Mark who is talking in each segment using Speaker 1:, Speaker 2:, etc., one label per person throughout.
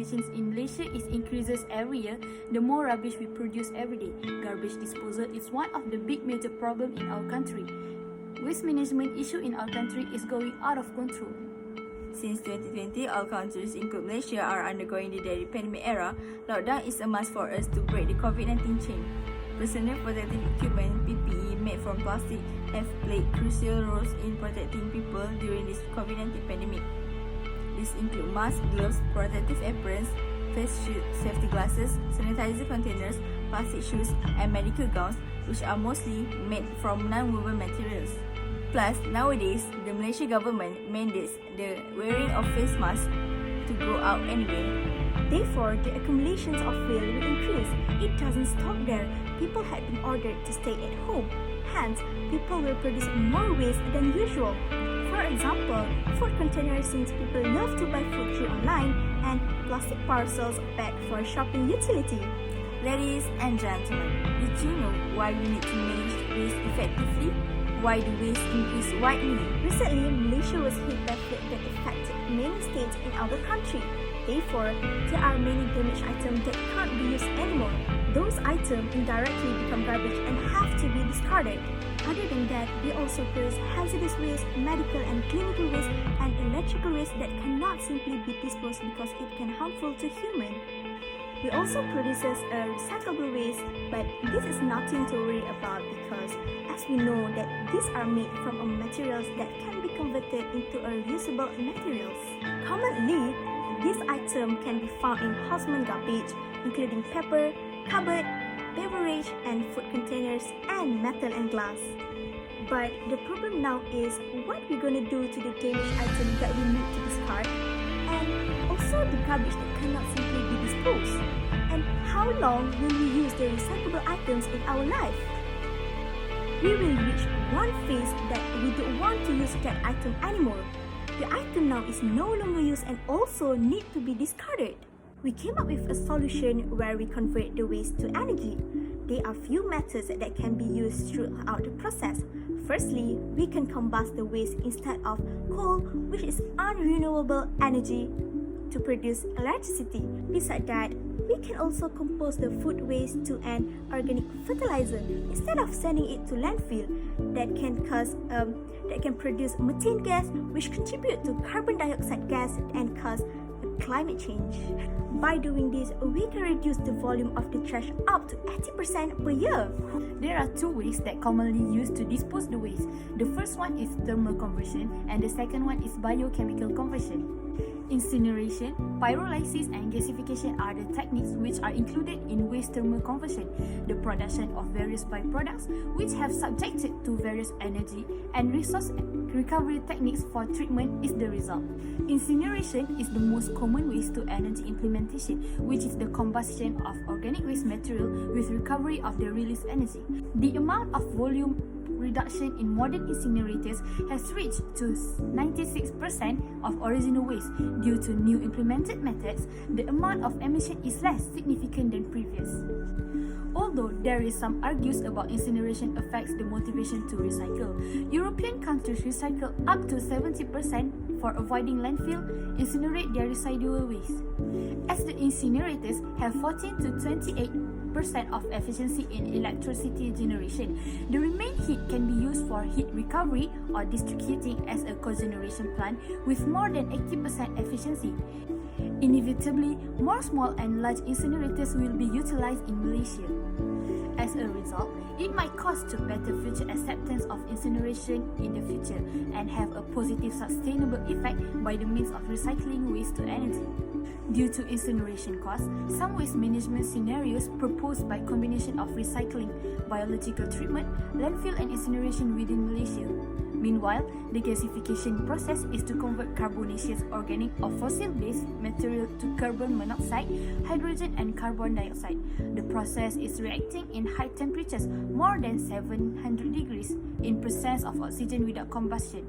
Speaker 1: population in Malaysia increases every year, the more rubbish we produce every day. Garbage disposal is one of the big major problems in our country. Waste management issue in our country is going out of control.
Speaker 2: Since 2020, all countries, including Malaysia, are undergoing the daily pandemic era. Lockdown is a must for us to break the COVID-19 chain. Personal protective equipment (PPE) made from plastic have played crucial roles in protecting people during this COVID-19 pandemic. These include masks, gloves, protective aprons, face shield, safety glasses, sanitizer containers, plastic shoes, and medical gowns, which are mostly made from non-woven materials. Plus, nowadays, the Malaysian government mandates the wearing of face masks to go out anyway.
Speaker 3: Therefore, the accumulations of waste will increase. It doesn't stop there. People have been ordered to stay at home. Hence, people will produce more waste than usual. For example, food containers, since people love to buy food through online, and plastic parcels bagged for shopping utility.
Speaker 2: Ladies and gentlemen, did you know why we need to manage waste effectively? Why do waste increase widely?
Speaker 3: Recently, Malaysia was hit by flood that affected many states in our country. Therefore, there are many damaged items that can't be used anymore. Those items indirectly become garbage and have to be discarded. Other than that, we also produce hazardous waste, medical and clinical waste, and electrical waste that cannot simply be disposed because it can harmful to human. We also produces a recyclable waste, but this is nothing to worry about because as we know that these are made from materials that can be converted into a reusable materials. Commonly, this item can be found in household garbage, including paper, cupboard, beverage and food containers, and metal and glass. But the problem now is what we're gonna do to the damaged items that we need to discard, and also the garbage that cannot simply be disposed. And how long will we use the recyclable items in our life? We will reach one phase that we don't want to use that item anymore. The item now is no longer used and also need to be discarded. We came up with a solution where we convert the waste to energy. There are few methods that can be used throughout the process. Firstly, we can combust the waste instead of coal, which is unrenewable energy, to produce electricity. Besides that, we can also compose the food waste to an organic fertilizer instead of sending it to landfill that can produce methane gas, which contribute to carbon dioxide gas and cause climate change. By doing this, we can reduce the volume of the trash up to 80% per year.
Speaker 1: There are two ways that commonly used to dispose the waste. The first one is thermal conversion and the second one is biochemical conversion. Incineration, pyrolysis and gasification are the techniques which are included in waste thermal conversion. The production of various byproducts which have subjected to various energy and resource recovery techniques for treatment is the result. Incineration is the most common waste to energy implementation, which is the combustion of organic waste material with recovery of the released energy. The amount of volume reduction in modern incinerators has reached to 96% of original waste. Due to new implemented methods, the amount of emission is less significant than previous. Although there is some argues about incineration affects the motivation to recycle, European countries recycle up to 70% for avoiding landfill, incinerate their residual waste. As the incinerators have 14 to 28% of efficiency in electricity generation, the remaining heat can be used for heat recovery or district heating as a cogeneration plant with more than 80% efficiency. Inevitably, more small and large incinerators will be utilized in Malaysia. As a result, it might cause to better future acceptance of incineration in the future and have a positive sustainable effect by the means of recycling waste to energy. Due to incineration costs, some waste management scenarios proposed by combination of recycling, biological treatment, landfill and incineration within Malaysia. Meanwhile, the gasification process is to convert carbonaceous organic or fossil-based material to carbon monoxide, hydrogen and carbon dioxide. The process is reacting in high temperatures, more than 700 degrees, in presence of oxygen without combustion.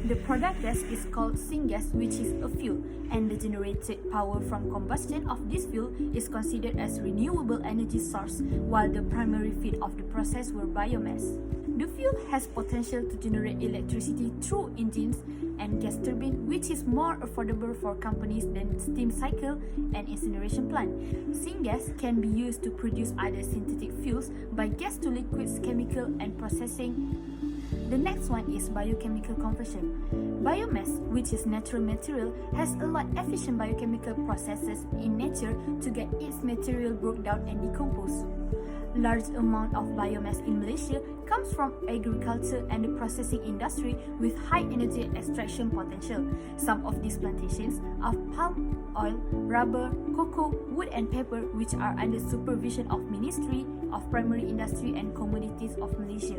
Speaker 1: The product gas is called syngas, which is a fuel, and the generated power from combustion of this fuel is considered as renewable energy source, while the primary feed of the process were biomass. The fuel has potential to generate electricity through engines and and gas turbine, which is more affordable for companies than steam cycle and incineration plant. Syngas can be used to produce other synthetic fuels by gas to liquids, chemical and processing. The next one is biochemical conversion. Biomass, which is natural material, has a lot efficient biochemical processes in nature to get its material broke down and decomposed. Large amount of biomass in Malaysia comes from agriculture and the processing industry with high energy extraction potential. Some of these plantations are palm oil, rubber, cocoa, wood and paper, which are under supervision of Ministry of Primary Industry and Commodities of Malaysia.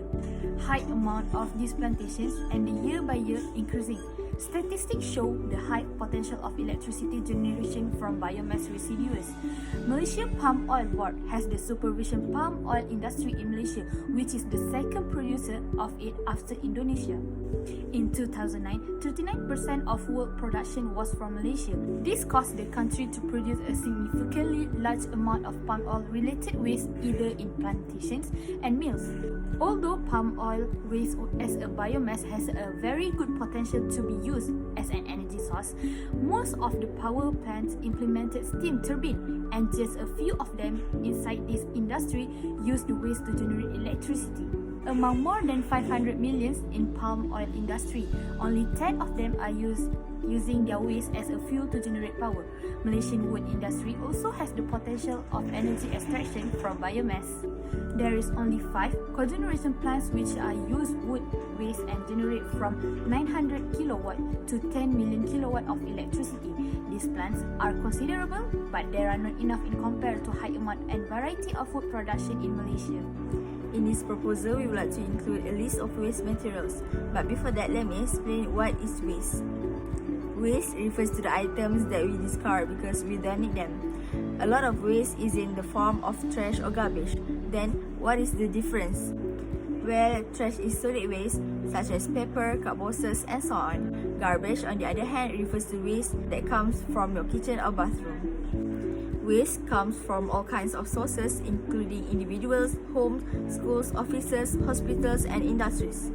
Speaker 1: High amount of these plantations and the year by year increasing. Statistics show the high potential of electricity generation from biomass residues. Malaysia Palm Oil Board has the supervision palm oil industry in Malaysia, which is the second producer of it after Indonesia. In 2009, 39% of world production was from Malaysia. This caused the country to produce a significantly large amount of palm oil related waste either in plantations and mills. Although palm oil waste as a biomass has a very good potential to be used as an energy source, most of the power plants implemented steam turbine, and just a few of them inside this industry use the waste to generate electricity. Among more than 500 millions in palm oil industry, only 10 of them are using their waste as a fuel to generate power. Malaysian wood industry also has the potential of energy extraction from biomass. There is only 5 cogeneration plants which are use wood waste and generate from 900 kilowatt to 10 million kilowatt of electricity. These plants are considerable, but there are not enough in compared to high amount and variety of wood production in Malaysia.
Speaker 2: In this proposal, we would like to include a list of waste materials. But before that, let me explain what is waste. Waste refers to the items that we discard because we don't need them. A lot of waste is in the form of trash or garbage. Then, what is the difference? Well, trash is solid waste such as paper, cardboards, and so on. Garbage, on the other hand, refers to waste that comes from your kitchen or bathroom. Waste comes from all kinds of sources, including individuals, homes, schools, offices, hospitals, and industries.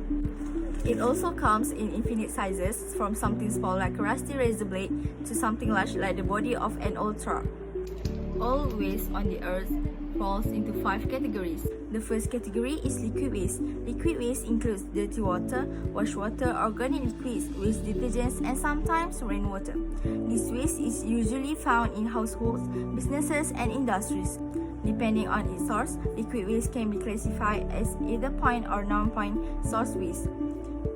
Speaker 2: It also comes in infinite sizes, from something small like a rusty razor blade to something large like the body of an old truck. All waste on the earth falls into 5 categories. The first category is liquid waste. Liquid waste includes dirty water, wash water, organic liquids, waste detergents, and sometimes rainwater. This waste is usually found in households, businesses, and industries. Depending on its source, liquid waste can be classified as either point or non-point source waste.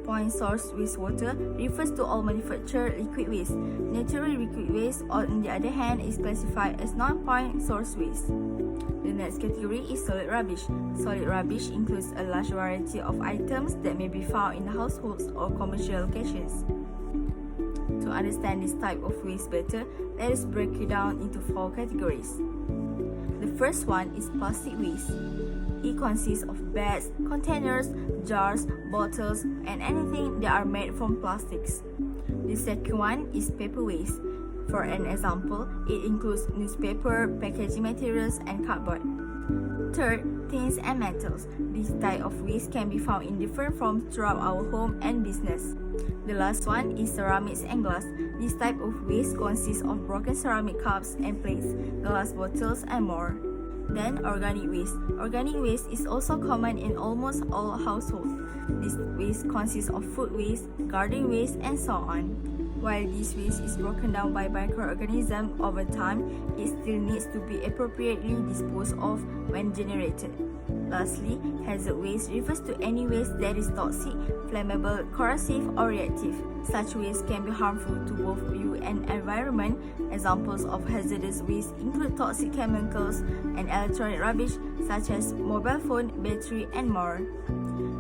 Speaker 2: Point source wastewater refers to all manufactured liquid waste. Natural liquid waste, on the other hand, is classified as non-point source waste. The next category is solid rubbish. Solid rubbish includes a large variety of items that may be found in households or commercial locations. To understand this type of waste better, let us break it down into 4 categories. The first one is plastic waste. It consists of bags, containers, jars, bottles, and anything that are made from plastics. The second one is paper waste. For an example, it includes newspaper, packaging materials, and cardboard. Third, tins and metals. This type of waste can be found in different forms throughout our home and business. The last one is ceramics and glass. This type of waste consists of broken ceramic cups and plates, glass bottles, and more. Then, organic waste. Organic waste is also common in almost all households. This waste consists of food waste, garden waste, and so on. While this waste is broken down by microorganisms over time, it still needs to be appropriately disposed of when generated. Lastly, hazard waste refers to any waste that is toxic, flammable, corrosive, or reactive. Such waste can be harmful to both you and environment. Examples of hazardous waste include toxic chemicals and electronic rubbish such as mobile phone, battery, and more.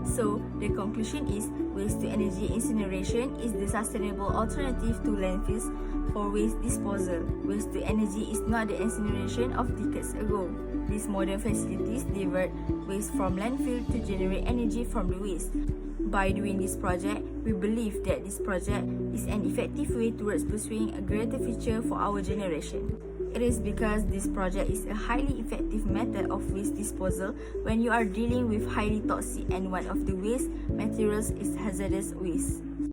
Speaker 2: So, the conclusion is waste-to-energy incineration is the sustainable alternative to landfills for waste disposal. Waste-to-energy is not the incineration of decades ago. These modern facilities divert waste from landfill to generate energy from the waste. By doing this project, we believe that this project is an effective way towards pursuing a greater future for our generation. It is because this project is a highly effective method of waste disposal when you are dealing with highly toxic and one of the waste materials is hazardous waste.